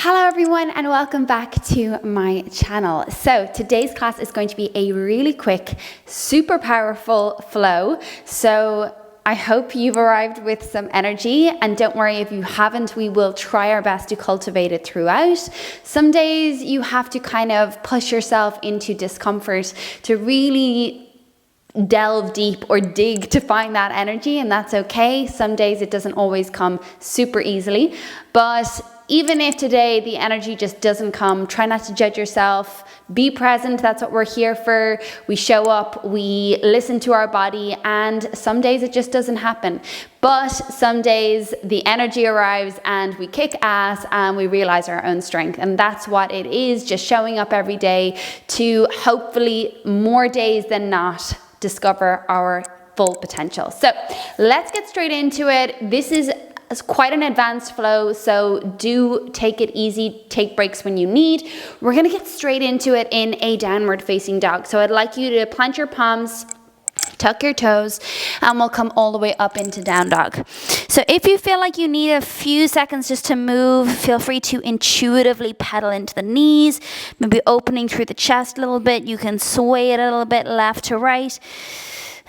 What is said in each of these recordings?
Hello everyone and welcome back to my channel. So today's class is going to be a really quick, super powerful flow. So I hope you've arrived with some energy, and don't worry if you haven't, we will try our best to cultivate it throughout. Some days you have to kind of push yourself into discomfort to really delve deep or dig to find that energy, and that's okay. Some days it doesn't always come super easily, but even if today the energy just doesn't come, try not to judge yourself. Be present. That's what we're here for. We show up, we listen to our body, and some days it just doesn't happen. But some days the energy arrives and we kick ass and we realize our own strength. And that's what it is, just showing up every day to hopefully more days than not discover our full potential. So let's get straight into it. This is quite an advanced flow, so do take it easy, take breaks when you need. We're gonna get straight into it in a downward facing dog. So I'd like you to plant your palms, tuck your toes, and we'll come all the way up into down dog. So if you feel like you need a few seconds just to move, feel free to intuitively pedal into the knees, maybe opening through the chest a little bit. You can sway it a little bit left to right.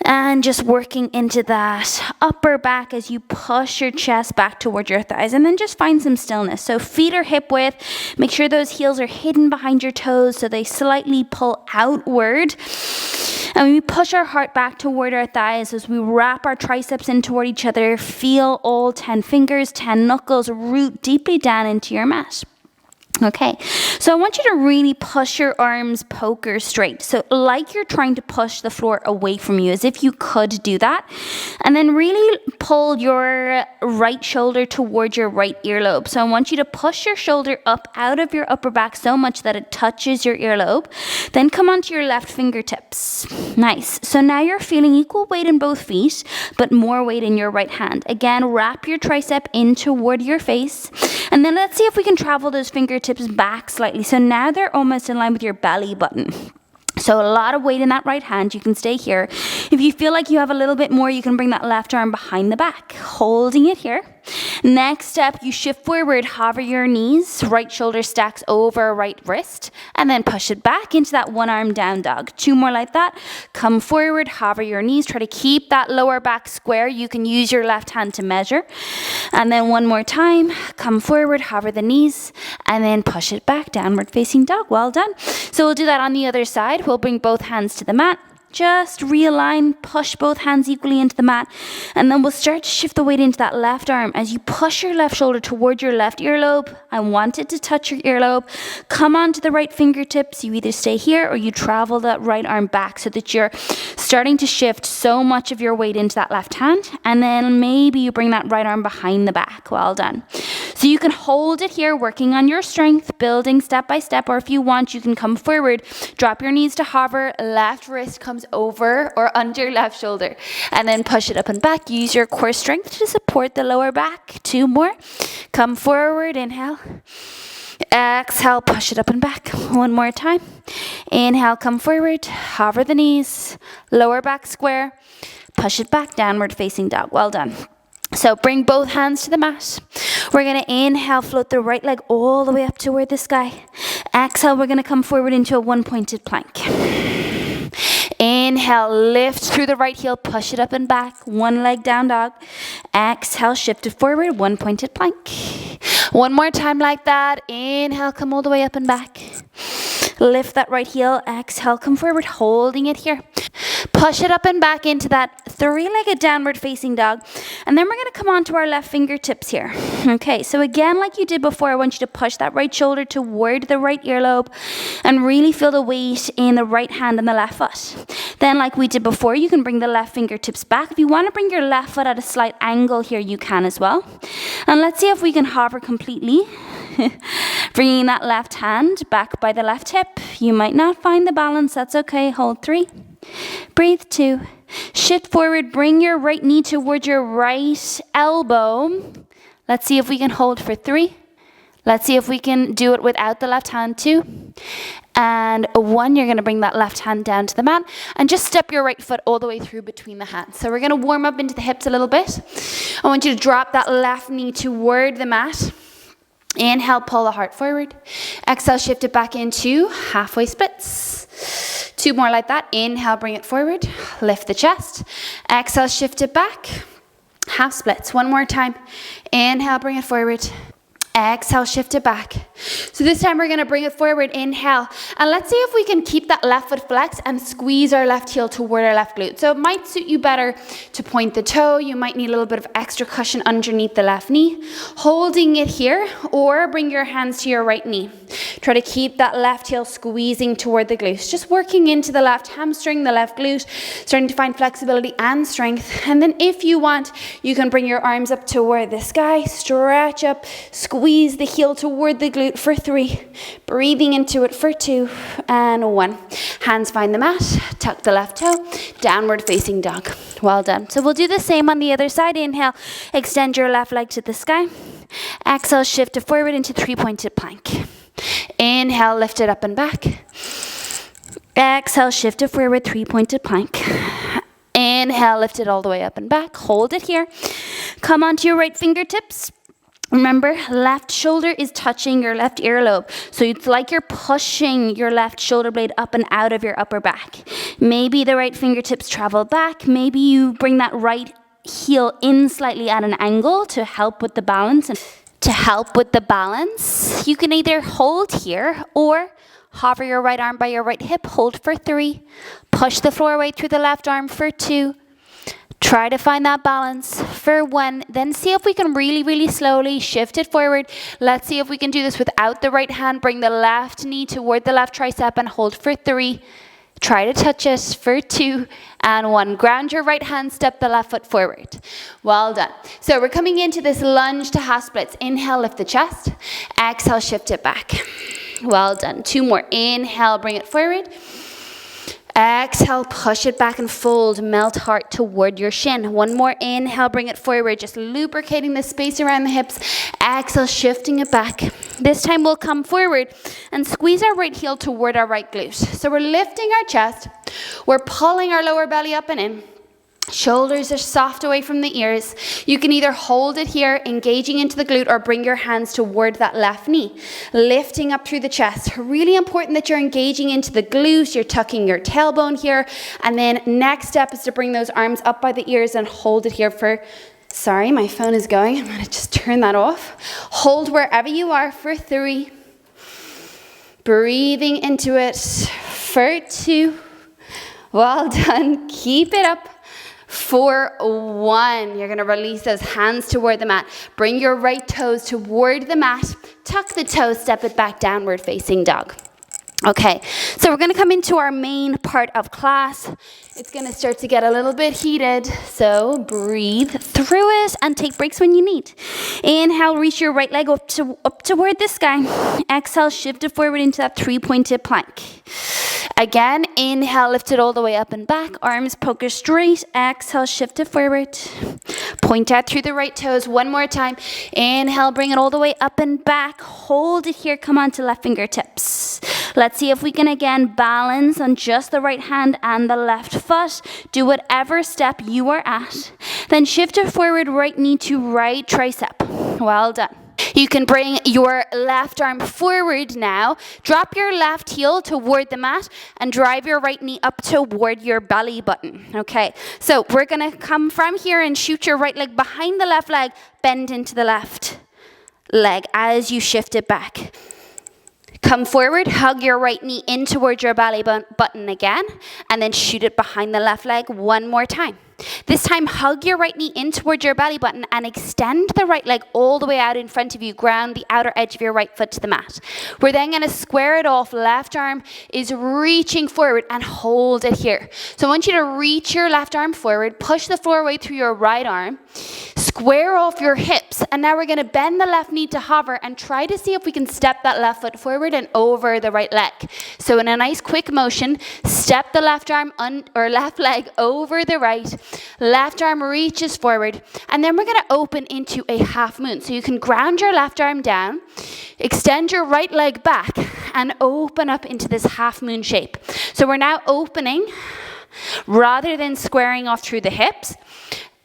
And just working into that upper back as you push your chest back toward your thighs, and then just find some stillness. So feet are hip width. Make sure those heels are hidden behind your toes so they slightly pull outward. And we push our heart back toward our thighs as we wrap our triceps in toward each other. Feel all 10 fingers, 10 knuckles root deeply down into your mat. Okay, so I want you to really push your arms poker straight. So like you're trying to push the floor away from you, as if you could do that. And then really pull your right shoulder toward your right earlobe. So I want you to push your shoulder up out of your upper back so much that it touches your earlobe. Then come onto your left fingertips. Nice. So now you're feeling equal weight in both feet, but more weight in your right hand. Again, wrap your tricep in toward your face. And then let's see if we can travel those fingertips back slightly. So now they're almost in line with your belly button. So a lot of weight in that right hand. You can stay here. If you feel like you have a little bit more, you can bring that left arm behind the back, holding it here. Next step, you shift forward, hover your knees, right shoulder stacks over right wrist, and then push it back into that one arm down dog. 2 more like that. Come forward, hover your knees, try to keep that lower back square. You can use your left hand to measure. And then 1 more time, come forward, hover the knees, and then push it back, downward facing dog. Well done. So we'll do that on the other side. We'll bring both hands to the mat. Just realign, push both hands equally into the mat, and then we'll start to shift the weight into that left arm. As you push your left shoulder toward your left earlobe, I want it to touch your earlobe. Come onto the right fingertips. You either stay here or you travel that right arm back so that you're starting to shift so much of your weight into that left hand, and then maybe you bring that right arm behind the back. Well done. So you can hold it here, working on your strength, building step by step, or if you want, you can come forward, drop your knees to hover, left wrist comes over or under left shoulder, and then push it up and back. Use your core strength to support the lower back. 2 more. Come forward, inhale. Exhale, push it up and back. 1 more time. Inhale, come forward, hover the knees, lower back square, push it back, downward facing dog. Well done. So bring both hands to the mat. We're going to inhale, float the right leg all the way up toward the sky. Exhale, we're going to come forward into a one-pointed plank. Inhale, lift through the right heel, push it up and back. 1 leg down dog. Exhale, shift it forward, one-pointed plank. 1 more time like that. Inhale, come all the way up and back. Lift that right heel. Exhale, come forward, holding it here. Push it up and back into that 3-legged downward facing dog. And then we're going to come onto our left fingertips here. Okay, so again, like you did before, I want you to push that right shoulder toward the right earlobe and really feel the weight in the right hand and the left foot. Then like we did before, you can bring the left fingertips back. If you want to bring your left foot at a slight angle here, you can as well. And let's see if we can hover completely. Bringing that left hand back by the left hip. You might not find the balance. That's okay. Hold 3. Breathe 2. Shift forward. Bring your right knee toward your right elbow. Let's see if we can hold for 3. Let's see if we can do it without the left hand. 2. And 1, you're going to bring that left hand down to the mat and just step your right foot all the way through between the hands. So we're going to warm up into the hips a little bit. I want you to drop that left knee toward the mat. Inhale, pull the heart forward. Exhale, shift it back into halfway splits. 2 more like that. Inhale, bring it forward. Lift the chest. Exhale, shift it back. Half splits. 1 more time. Inhale, bring it forward. Exhale, shift it back. So this time we're going to bring it forward. Inhale. And let's see if we can keep that left foot flexed and squeeze our left heel toward our left glute. So it might suit you better to point the toe. You might need a little bit of extra cushion underneath the left knee. Holding it here, or bring your hands to your right knee. Try to keep that left heel squeezing toward the glutes. Just working into the left hamstring, the left glute, starting to find flexibility and strength. And then if you want, you can bring your arms up toward the sky, stretch up, squeeze the heel toward the glute for 3, breathing into it for 2 and 1. Hands find the mat, tuck the left toe, downward facing dog. Well done. So we'll do the same on the other side. Inhale, extend your left leg to the sky. Exhale, shift it forward into 3-pointed plank. Inhale, lift it up and back. Exhale, shift it forward, 3-pointed plank. Inhale, lift it all the way up and back. Hold it here. Come onto your right fingertips. Remember, left shoulder is touching your left earlobe. So it's like you're pushing your left shoulder blade up and out of your upper back. Maybe the right fingertips travel back. Maybe you bring that right heel in slightly at an angle to help with the balance. You can either hold here or hover your right arm by your right hip. Hold for 3. Push the floor weight through the left arm for 2. Try to find that balance for 1. Then see if we can really, really slowly shift it forward. Let's see if we can do this without the right hand. Bring the left knee toward the left tricep and hold for 3. Try to touch it for 2 and 1. Ground your right hand, step the left foot forward. Well done. So we're coming into this lunge to half splits. Inhale, lift the chest. Exhale, shift it back. Well done. 2 more. Inhale, bring it forward. Exhale, push it back and fold, melt heart toward your shin. 1 more. Inhale, bring it forward, just lubricating the space around the hips. Exhale, shifting it back. This time we'll come forward and squeeze our right heel toward our right glute. So we're lifting our chest. We're pulling our lower belly up and in. Shoulders are soft away from the ears. You can either hold it here, engaging into the glute, or bring your hands toward that left knee, lifting up through the chest. Really important that you're engaging into the glute. You're tucking your tailbone here. And then next step is to bring those arms up by the ears and hold it here for, sorry, my phone is going. I'm going to just turn that off. Hold wherever you are for 3. Breathing into it for 2. Well done. Keep it up. For 1, you're going to release those hands toward the mat. Bring your right toes toward the mat. Tuck the toes, step it back, downward facing dog. Okay, so we're going to come into our main part of class. It's going to start to get a little bit heated, so breathe through it and take breaks when you need. Inhale, reach your right leg up toward the sky. Exhale, shift it forward into that 3-pointed plank. Again, inhale, lift it all the way up and back. Arms poker straight. Exhale, shift it forward. Point out through the right toes. 1 more time. Inhale, bring it all the way up and back. Hold it here. Come on to left fingertips. Let's see if we can again balance on just the right hand and the left foot. Do whatever step you are at. Then shift it forward, right knee to right tricep. Well done. You can bring your left arm forward now. Drop your left heel toward the mat and drive your right knee up toward your belly button. Okay, so we're going to come from here and shoot your right leg behind the left leg. Bend into the left leg as you shift it back. Come forward, hug your right knee in towards your belly button again, and then shoot it behind the left leg 1 more time. This time, hug your right knee in towards your belly button and extend the right leg all the way out in front of you. Ground the outer edge of your right foot to the mat. We're then going to square it off. Left arm is reaching forward and hold it here. So I want you to reach your left arm forward, push the floor weight through your right arm, square off your hips, and now we're going to bend the left knee to hover and try to see if we can step that left foot forward and over the right leg. So in a nice quick motion, step the left arm or left leg over the right. Left arm reaches forward, and then we're going to open into a half moon. So you can ground your left arm down, extend your right leg back, and open up into this half moon shape. So we're now opening rather than squaring off through the hips.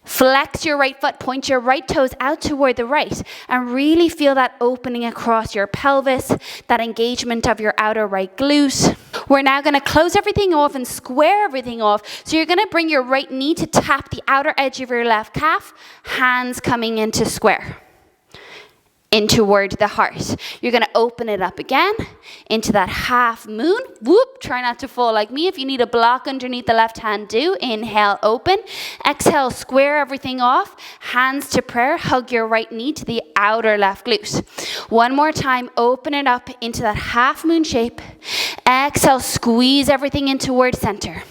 Flex your right foot, point your right toes out toward the right, and really feel that opening across your pelvis, that engagement of your outer right glute. We're now going to close everything off and square everything off. So you're going to bring your right knee to tap the outer edge of your left calf, hands coming into square. In toward the heart. You're going to open it up again into that half moon. Whoop, try not to fall like me. If you need a block underneath the left hand, do. Inhale, open. Exhale, square everything off. Hands to prayer. Hug your right knee to the outer left glute. One more time, open it up into that half moon shape. Exhale, squeeze everything in toward center.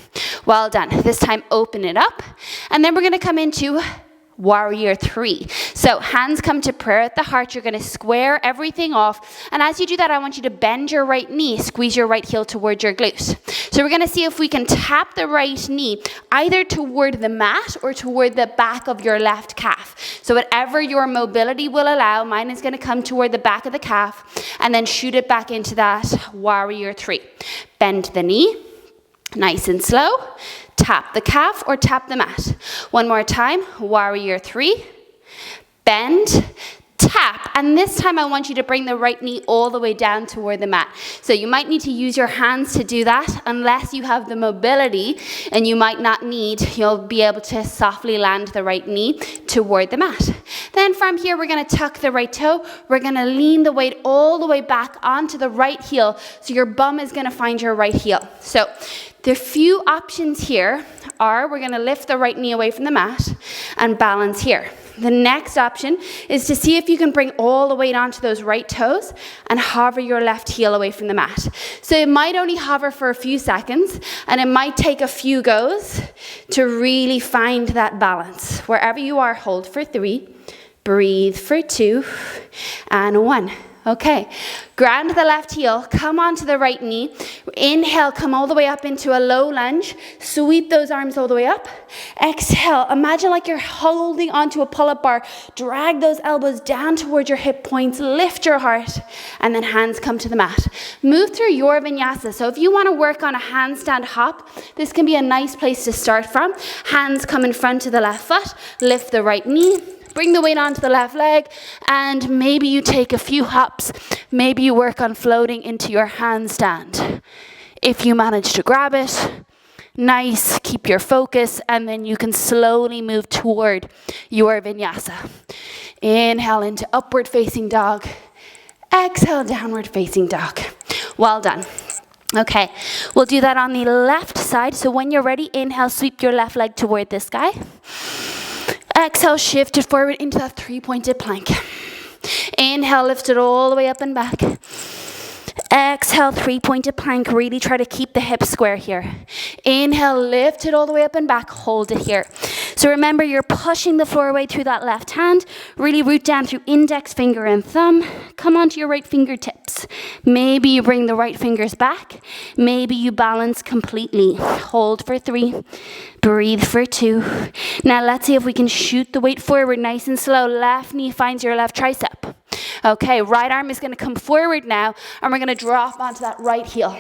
Well done. This time, open it up. And then we're going to come into Warrior 3. So hands come to prayer at the heart. You're going to square everything off. And as you do that, I want you to bend your right knee, squeeze your right heel towards your glute. So we're going to see if we can tap the right knee either toward the mat or toward the back of your left calf. So whatever your mobility will allow, mine is going to come toward the back of the calf and then shoot it back into that Warrior 3. Bend the knee, nice and slow. Tap the calf or tap the mat. One more time, Warrior 3. Bend, tap. And this time I want you to bring the right knee all the way down toward the mat. So you might need to use your hands to do that unless you have the mobility, and you might not need, you'll be able to softly land the right knee toward the mat. Then from here, we're going to tuck the right toe. We're going to lean the weight all the way back onto the right heel. So your bum is going to find your right heel. So the few options here are we're going to lift the right knee away from the mat and balance here. The next option is to see if you can bring all the weight onto those right toes and hover your left heel away from the mat. So it might only hover for a few seconds, and it might take a few goes to really find that balance. Wherever you are, hold for 3, breathe for 2, and 1. Okay, ground the left heel, come onto the right knee, inhale, come all the way up into a low lunge, sweep those arms all the way up, exhale, imagine like you're holding onto a pull-up bar, drag those elbows down towards your hip points, lift your heart, and then hands come to the mat. Move through your vinyasa. So if you want to work on a handstand hop, this can be a nice place to start from. Hands come in front of the left foot, lift the right knee, bring the weight onto the left leg, and maybe you take a few hops. Maybe you work on floating into your handstand. If you manage to grab it, nice, keep your focus, and then you can slowly move toward your vinyasa. Inhale into upward facing dog. Exhale, downward facing dog. Well done. Okay, we'll do that on the left side. So when you're ready, inhale, sweep your left leg toward the sky. Exhale, shift it forward into that 3-pointed plank. Inhale, lift it all the way up and back. Exhale, 3-pointed plank. Really try to keep the hips square here. Inhale, lift it all the way up and back. Hold it here. So remember, you're pushing the floor away through that left hand. Really root down through index finger and thumb. Come onto your right fingertips. Maybe you bring the right fingers back. Maybe you balance completely. Hold for 3. Breathe for 2. Now let's see if we can shoot the weight forward nice and slow. Left knee finds your left tricep. Okay, right arm is going to come forward now, and we're going to drop onto that right heel.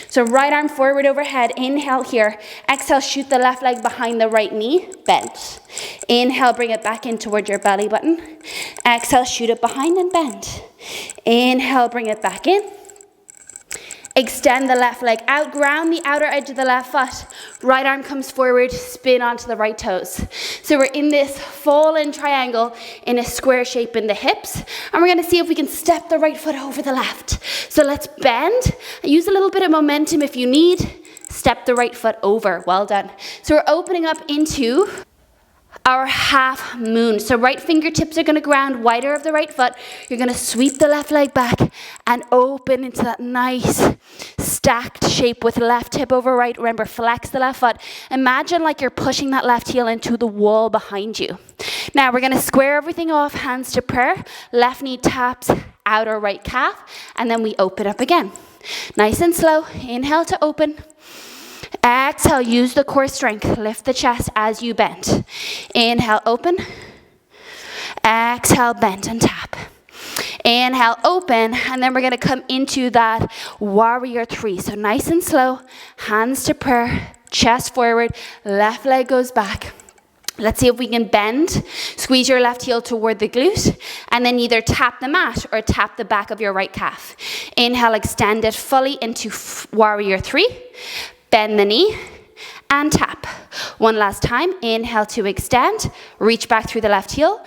So right arm forward overhead, inhale here. Exhale, shoot the left leg behind the right knee, bend. Inhale, bring it back in towards your belly button. Exhale, shoot it behind and bend. Inhale, bring it back in. Extend the left leg out, ground the outer edge of the left foot. Right arm comes forward, spin onto the right toes. So we're in this fall-in triangle in a square shape in the hips. And we're going to see if we can step the right foot over the left. So let's bend. Use a little bit of momentum if you need. Step the right foot over. Well done. So we're opening up into our half moon. So right fingertips are going to ground wider of the right foot. You're going to sweep the left leg back and open into that nice stacked shape with left hip over right. Remember, flex the left foot. Imagine like you're pushing that left heel into the wall behind you. Now we're going to square everything off, hands to prayer. Left knee taps outer right calf, and then we open up again. Nice and slow. Inhale to open. Exhale, use the core strength. Lift the chest as you bend. Inhale, open. Exhale, bend and tap. Inhale, open, and then we're going to come into that Warrior 3. So nice and slow, hands to prayer, chest forward, left leg goes back. Let's see if we can bend. Squeeze your left heel toward the glute, and then either tap the mat or tap the back of your right calf. Inhale, extend it fully into warrior 3. Bend the knee and tap. One last time. Inhale to extend. Reach back through the left heel.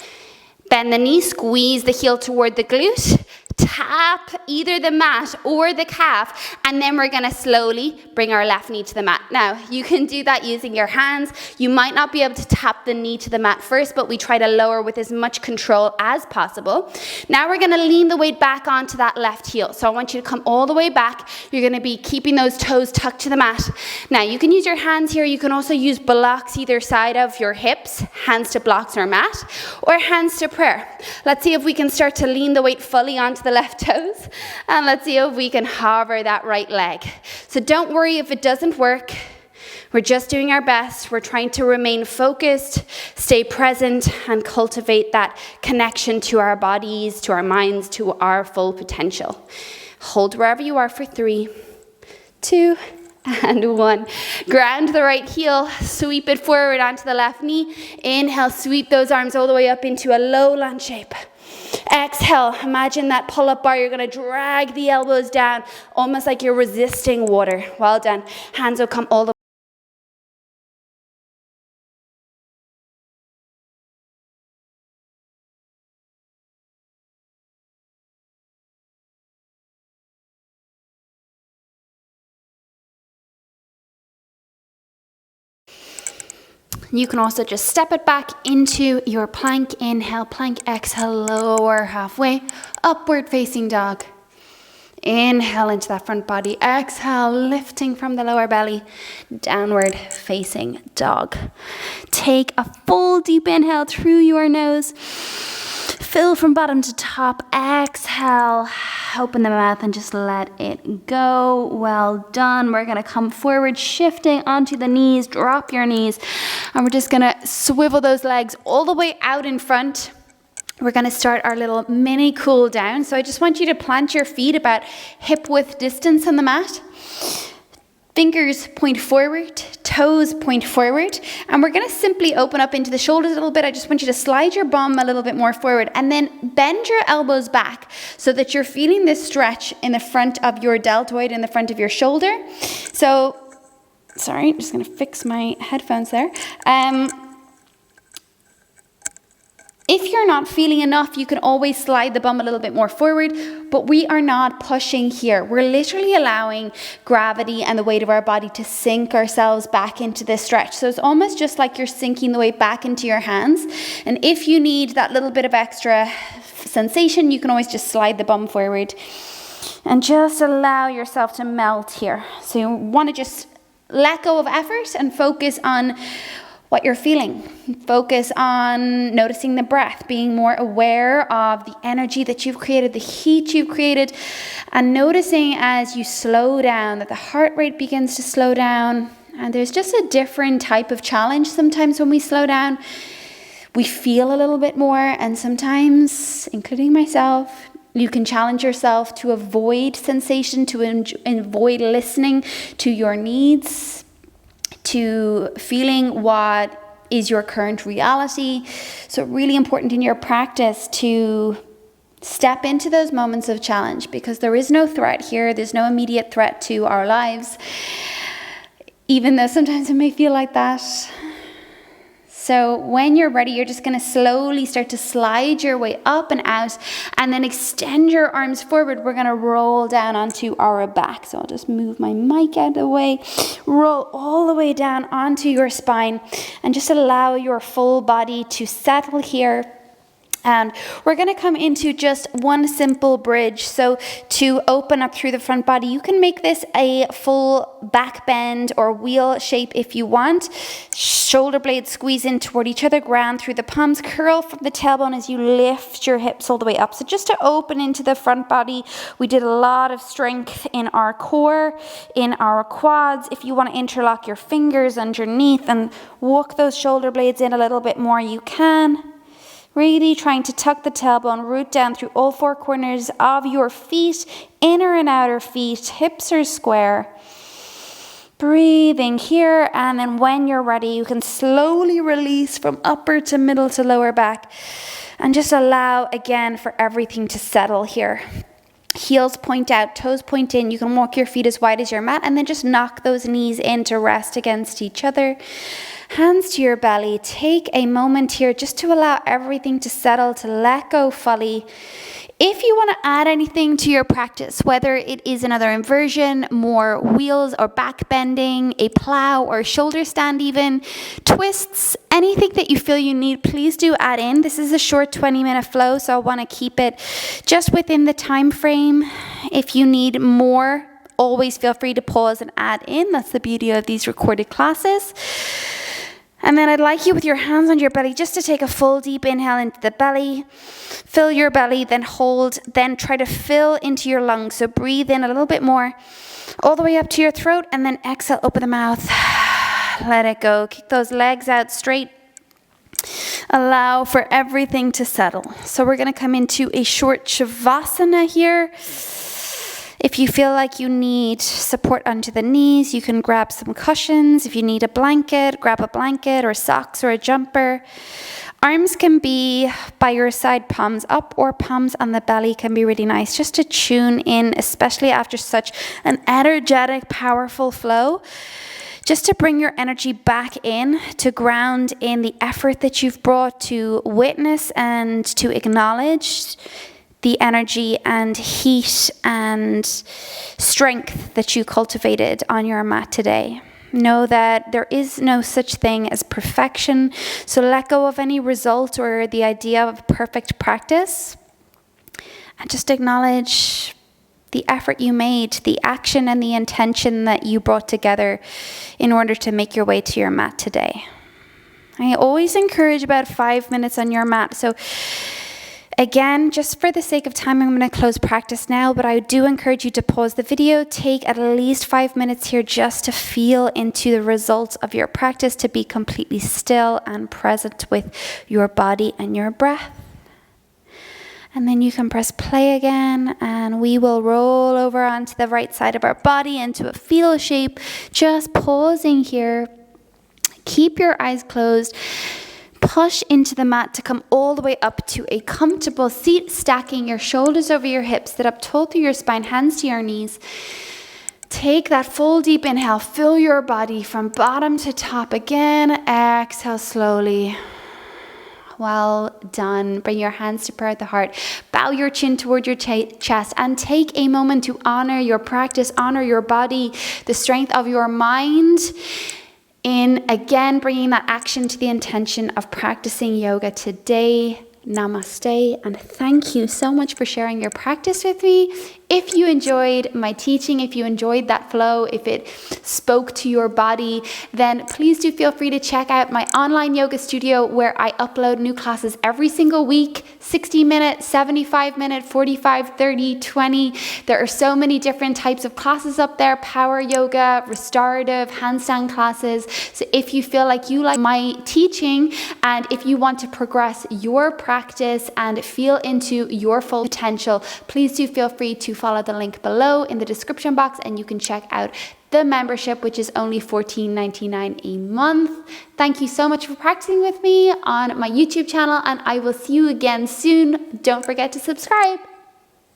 Bend the knee, squeeze the heel toward the glute. Tap either the mat or the calf, and then we're going to slowly bring our left knee to the mat. Now, you can do that using your hands. You might not be able to tap the knee to the mat first, but we try to lower with as much control as possible. Now we're going to lean the weight back onto that left heel. So I want you to come all the way back. You're going to be keeping those toes tucked to the mat. Now, you can use your hands here. You can also use blocks either side of your hips, hands to blocks or mat, or hands to prayer. Let's see if we can start to lean the weight fully onto the left toes, and let's see if we can hover that right leg. So don't worry if it doesn't work. We're just doing our best. We're trying to remain focused, stay present, and cultivate that connection to our bodies, to our minds, to our full potential. Hold wherever you are for 3, 2, and 1. Ground the right heel, sweep it forward onto the left knee. Inhale, sweep those arms all the way up into a low lunge shape. Exhale, imagine that pull-up bar. You're going to drag the elbows down, almost like you're resisting water. Well done. Hands will come all the way. You can also just step it back into your plank. Inhale, plank, exhale, lower halfway, upward facing dog. Inhale into that front body. Exhale, lifting from the lower belly, downward facing dog. Take a full deep inhale through your nose. Fill from bottom to top. Exhale, open the mouth and just let it go. Well done. We're going to come forward, shifting onto the knees. Drop your knees. And we're just going to swivel those legs all the way out in front. We're going to start our little mini cool down. So I just want you to plant your feet about hip width distance on the mat. Fingers point forward, toes point forward, and we're going to simply open up into the shoulders a little bit. I just want you to slide your bum a little bit more forward and then bend your elbows back so that you're feeling this stretch in the front of your deltoid, in the front of your shoulder. So, sorry, I'm just going to fix my headphones there. If you're not feeling enough, you can always slide the bum a little bit more forward, but we are not pushing here. We're literally allowing gravity and the weight of our body to sink ourselves back into this stretch. So it's almost just like you're sinking the weight back into your hands. And if you need that little bit of extra sensation, you can always just slide the bum forward and just allow yourself to melt here. So you want to just let go of effort and focus on what you're feeling. Focus on noticing the breath, being more aware of the energy that you've created, the heat you've created, and noticing as you slow down that the heart rate begins to slow down. And there's just a different type of challenge sometimes when we slow down. We feel a little bit more, and sometimes, including myself, you can challenge yourself to avoid sensation, to avoid listening to your needs, to feeling what is your current reality. So really important in your practice to step into those moments of challenge, because there is no threat here. There's no immediate threat to our lives, even though sometimes it may feel like that. So when you're ready, you're just going to slowly start to slide your way up and out, and then extend your arms forward. We're going to roll down onto our back. So I'll just move my mic out of the way. Roll all the way down onto your spine, and just allow your full body to settle here. And we're going to come into just one simple bridge. So to open up through the front body, you can make this a full back bend or wheel shape if you want. Shoulder blades squeeze in toward each other, ground through the palms, curl from the tailbone as you lift your hips all the way up. So just to open into the front body, we did a lot of strength in our core, in our quads. If you want to interlock your fingers underneath and walk those shoulder blades in a little bit more, you can. Really trying to tuck the tailbone, root down through all four corners of your feet, inner and outer feet, hips are square. breathing here, and then when you're ready, you can slowly release from upper to middle to lower back, and just allow again for everything to settle here. Heels point out, toes point in. You can walk your feet as wide as your mat, and then just knock those knees in to rest against each other. Hands to your belly. Take a moment here just to allow everything to settle, to let go fully. If you want to add anything to your practice, whether it is another inversion, more wheels or back bending, a plow or shoulder stand even, twists, anything that you feel you need, please do add in. This is a short 20-minute flow, so I want to keep it just within the time frame. If you need more, always feel free to pause and add in. That's the beauty of these recorded classes. And then I'd like you with your hands on your belly just to take a full deep inhale into the belly. Fill your belly, then hold, then try to fill into your lungs. So breathe in a little bit more, all the way up to your throat, and then exhale, open the mouth. Let it go. Kick those legs out straight. Allow for everything to settle. So we're going to come into a short Shavasana here. If you feel like you need support under the knees, you can grab some cushions. If you need a blanket, grab a blanket or socks or a jumper. Arms can be by your side, palms up, or palms on the belly can be really nice just to tune in, especially after such an energetic, powerful flow. Just to bring your energy back in, to ground in the effort that you've brought, to witness and to acknowledge the energy and heat and strength that you cultivated on your mat today. Know that there is no such thing as perfection, so let go of any result or the idea of perfect practice, and just acknowledge the effort you made, the action and the intention that you brought together in order to make your way to your mat today. I always encourage about 5 minutes on your mat, so again, just for the sake of time, I'm going to close practice now, but I do encourage you to pause the video, take at least 5 minutes here just to feel into the results of your practice, to be completely still and present with your body and your breath. And then you can press play again, and we will roll over onto the right side of our body into a fetal shape, just pausing here. Keep your eyes closed. Push into the mat to come all the way up to a comfortable seat, stacking your shoulders over your hips, sit up tall through your spine, hands to your knees. Take that full deep inhale, fill your body from bottom to top again. Exhale slowly. Well done. Bring your hands to prayer at the heart. Bow your chin toward your chest and take a moment to honor your practice, honor your body, the strength of your mind, in again bringing that action to the intention of practicing yoga today. Namaste, and thank you so much for sharing your practice with me. If you enjoyed my teaching, if you enjoyed that flow, if it spoke to your body, then please do feel free to check out my online yoga studio where I upload new classes every single week, 60 minute, 75 minute, 45, 30, 20. There are so many different types of classes up there, power yoga, restorative, handstand classes. So if you feel like you like my teaching and if you want to progress your practice and feel into your full potential, please do feel free to follow the link below in the description box and you can check out the membership, which is only $14.99 a month. Thank you so much for practicing with me on my YouTube channel, and I will see you again soon. Don't forget to subscribe.